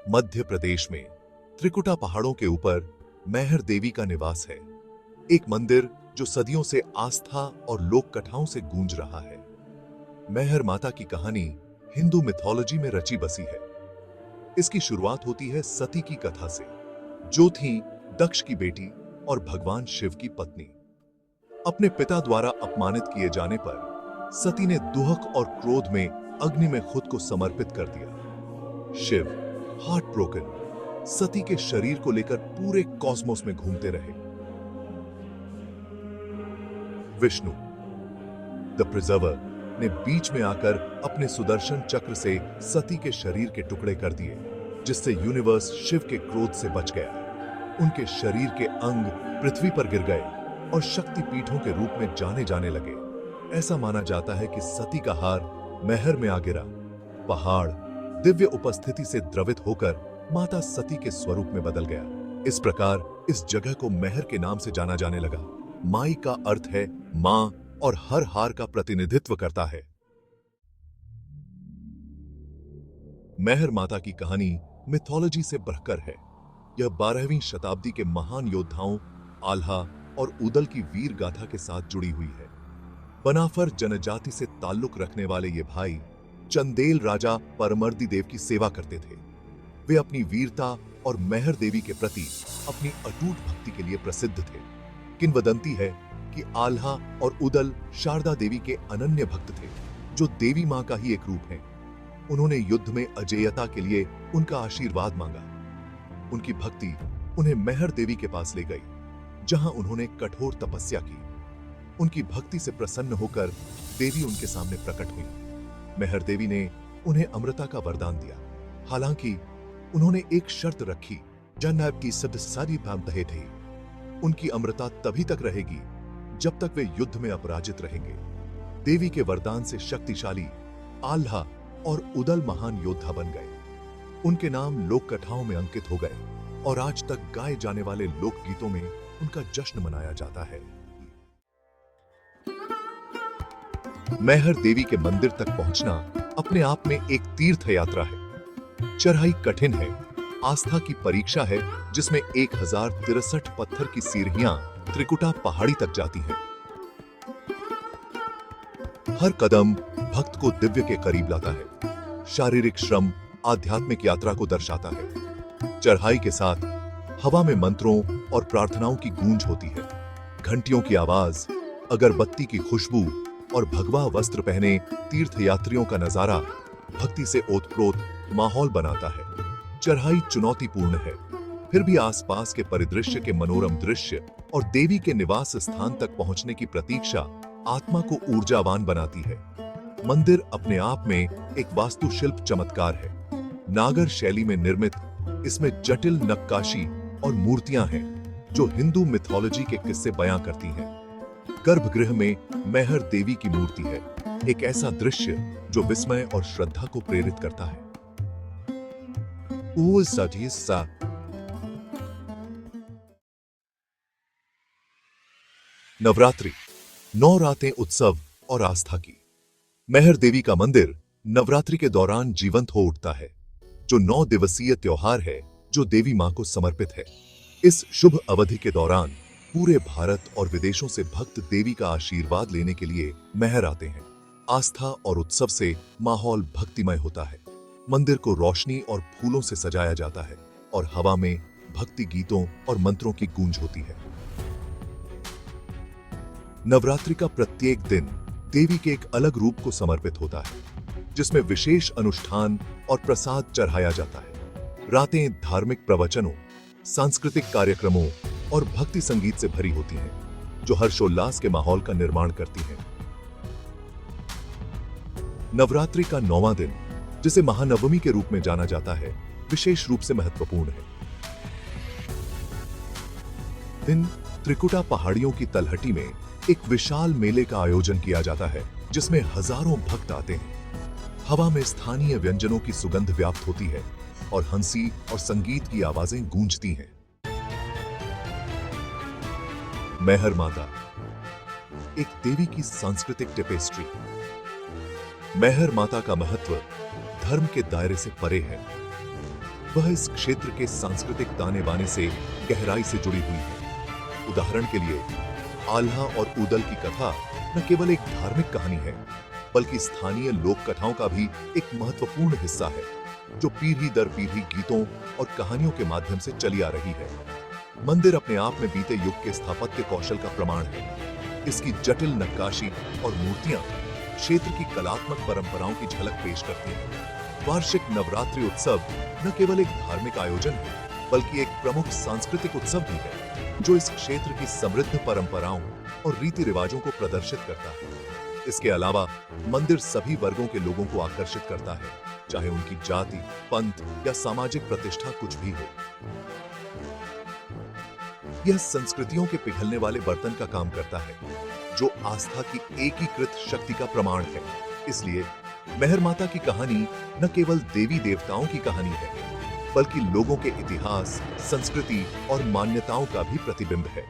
मध्य प्रदेश में त्रिकुटा पहाड़ों के ऊपर मैहर देवी का निवास है। एक मंदिर जो सदियों से आस्था और लोक कथाओं से गूंज रहा है। मैहर माता की कहानी हिंदू मिथोलॉजी में रची बसी है। इसकी शुरुआत होती है सती की कथा से, जो थी दक्ष की बेटी और भगवान शिव की पत्नी। अपने पिता द्वारा अपमानित किए जाने पर सती ने दुहक और क्रोध में अग्नि में खुद को समर्पित कर दिया। शिव हार्ट ब्रोकन सती के शरीर को लेकर पूरे कॉस्मोस में घूमते रहे। विष्णु द प्रिजर्वर ने बीच में आकर अपने सुदर्शन चक्र से सती के शरीर के टुकड़े कर दिए, जिससे यूनिवर्स शिव के क्रोध से बच गया। उनके शरीर के अंग पृथ्वी पर गिर गए और शक्ति पीठों के रूप में जाने जाने लगे। ऐसा माना जाता है कि सती का हार मैहर में आ गिरा। पहाड़ दिव्य उपस्थिति से द्रवित होकर माता सती के स्वरूप में बदल गया। इस प्रकार इस जगह को मैहर के नाम से जाना जाने लगा। माई का अर्थ है मां और हर हार का प्रतिनिधित्व करता है। मैहर माता की कहानी मिथोलॉजी से बढ़कर है। यह 12वीं शताब्दी के महान योद्धाओं आल्हा और उदल की वीर गाथा के साथ जुड़ी हुई है। बनाफर जनजाति से ताल्लुक रखने वाले ये भाई चंदेल राजा परमर्दी देव की सेवा करते थे। वे अपनी वीरता और मैहर देवी के प्रति अपनी अटूट भक्ति के लिए प्रसिद्ध थे। किंवदंती है कि आल्हा और उदल शारदा देवी के अनन्य भक्त थे, जो देवी मां का ही एक रूप है। उन्होंने युद्ध में अजेयता के लिए उनका आशीर्वाद मांगा। उनकी भक्ति उन्हें मैहर देवी के पास ले गई, जहां उन्होंने कठोर तपस्या की। उनकी भक्ति से प्रसन्न होकर देवी उनके सामने प्रकट हुई। मैहर देवी ने उन्हें अमृता का वरदान दिया। हालांकि उन्होंने एक शर्त रखी, जन्नत की सब सारी बातें थी। उनकी अमृता तभी तक रहेगी जब तक वे युद्ध में अपराजित रहेंगे। देवी के वरदान से शक्तिशाली आल्हा और उदल महान योद्धा बन गए। उनके नाम लोक कथाओं में अंकित हो गए और आज तक गाए जाने वाले लोकगीतों में उनका जश्न मनाया जाता है। मैहर देवी के मंदिर तक पहुंचना अपने आप में एक तीर्थ यात्रा है। चढ़ाई कठिन है, आस्था की परीक्षा है, जिसमें 1063 पत्थर की सीढ़ियां त्रिकुटा पहाड़ी तक जाती हैं। हर कदम भक्त को दिव्य के करीब लाता है। शारीरिक श्रम आध्यात्मिक यात्रा को दर्शाता है। चढ़ाई के साथ हवा में मंत्रों और प्रार्थनाओं की गूंज होती है। घंटियों की आवाज, अगरबत्ती की खुशबू और भगवा वस्त्र पहने तीर्थयात्रियों का नजारा भक्ति से ओतप्रोत माहौल बनाता है। चढ़ाई चुनौतीपूर्ण है, फिर भी आसपास के परिदृश्य के मनोरम दृश्य और देवी के निवास स्थान तक पहुंचने की प्रतीक्षा आत्मा को ऊर्जावान बनाती है। मंदिर अपने आप में एक वास्तुशिल्प चमत्कार है। नागर शैली में निर्मित इसमें जटिल नक्काशी और मूर्तियां हैं, जो हिंदू मिथोलॉजी के किस्से बयां करती हैं। गर्भगृह में मैहर देवी की मूर्ति है, एक ऐसा दृश्य जो विस्मय और श्रद्धा को प्रेरित करता है। नवरात्रि 9 रातें उत्सव और आस्था की। मैहर देवी का मंदिर नवरात्रि के दौरान जीवंत हो उठता है, जो 9 दिवसीय त्योहार है जो देवी मां को समर्पित है। इस शुभ अवधि के दौरान पूरे भारत और विदेशों से भक्त देवी का आशीर्वाद लेने के लिए मैहर आते हैं। आस्था और उत्सव से माहौल भक्तिमय होता है। मंदिर को रोशनी और फूलों से सजाया जाता है और हवा में भक्ति गीतों और मंत्रों की गूंज होती है। नवरात्रि का प्रत्येक दिन देवी के एक अलग रूप को समर्पित होता है, जिसमें विशेष अनुष्ठान और प्रसाद चढ़ाया जाता है। रातें धार्मिक प्रवचनों, सांस्कृतिक कार्यक्रमों और भक्ति संगीत से भरी होती हैं, जो हर्षोल्लास के माहौल का निर्माण करती हैं। नवरात्रि का 9वां दिन, जिसे महानवमी के रूप में जाना जाता है, विशेष रूप से महत्वपूर्ण है। दिन त्रिकुटा पहाड़ियों की तलहटी में एक विशाल मेले का आयोजन किया जाता है, जिसमें हजारों भक्त आते हैं। हवा में स्थानीय व्यंजनों की सुगंध व्याप्त होती है और हंसी और संगीत की आवाजें गूंजती हैं। मैहर माता एक देवी की सांस्कृतिक टेपेस्ट्री। मैहर माता का महत्व धर्म के दायरे से परे है। वह इस क्षेत्र के सांस्कृतिक ताने बाने से गहराई से जुड़ी हुई है। उदाहरण के लिए आल्हा और ऊदल की कथा न केवल एक धार्मिक कहानी है, बल्कि स्थानीय लोक कथाओं का भी एक महत्वपूर्ण हिस्सा है, जो पीढ़ी दर पीढ़ी गीतों और कहानियों के माध्यम से चली आ रही है। मंदिर अपने आप में बीते युग के स्थापत्य कौशल का प्रमाण है। इसकी जटिल नक्काशी और मूर्तियां क्षेत्र की कलात्मक परंपराओं की झलक पेश करती हैं। वार्षिक नवरात्रि उत्सव न केवल एक धार्मिक आयोजन है, बल्कि एक प्रमुख सांस्कृतिक उत्सव भी है, जो इस क्षेत्र की समृद्ध परंपराओं और रीति रिवाजों को प्रदर्शित करता है। इसके अलावा मंदिर सभी वर्गों के लोगों को आकर्षित करता है, चाहे उनकी जाति, पंथ या सामाजिक प्रतिष्ठा कुछ भी हो। यह संस्कृतियों के पिघलने वाले बर्तन का काम करता है, जो आस्था की एकीकृत शक्ति का प्रमाण है। इसलिए मेहर माता की कहानी न केवल देवी देवताओं की कहानी है, बल्कि लोगों के इतिहास, संस्कृति और मान्यताओं का भी प्रतिबिंब है।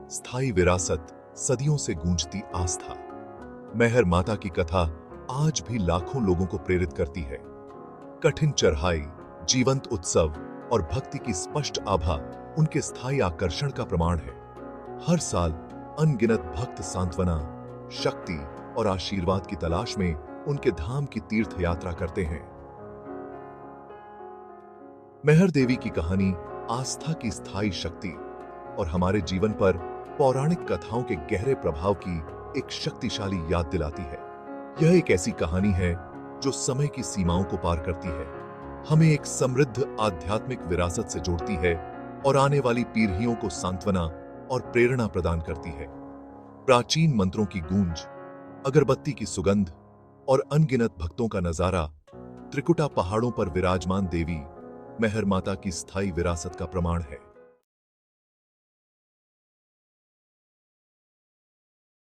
स्थायी विरासत, सदियों से गूंजती आस्था। मेहर माता की कथा आज भी लाखों लोगों को प्रेरित करती है। कठिन चढ़ाई, जीवंत उत्सव और भक्ति की स्पष्ट आभा उनके स्थायी आकर्षण का प्रमाण है। हर साल अनगिनत भक्त सांत्वना, शक्ति और आशीर्वाद की तलाश में उनके धाम की तीर्थ यात्रा करते हैं। मेहर देवी की कहानी आस्था की स्थायी शक्ति और हमारे जीवन पर पौराणिक कथाओं के गहरे प्रभाव की एक शक्तिशाली याद दिलाती है। यह एक ऐसी कहानी है जो समय की सीमाओं को पार करती है, हमें एक समृद्ध आध्यात्मिक विरासत से जोड़ती है और आने वाली पीढ़ियों को सांत्वना और प्रेरणा प्रदान करती है। प्राचीन मंत्रों की गूंज, अगरबत्ती की सुगंध और अनगिनत भक्तों का नजारा त्रिकुटा पहाड़ों पर विराजमान देवी मेहर माता की स्थायी विरासत का प्रमाण है।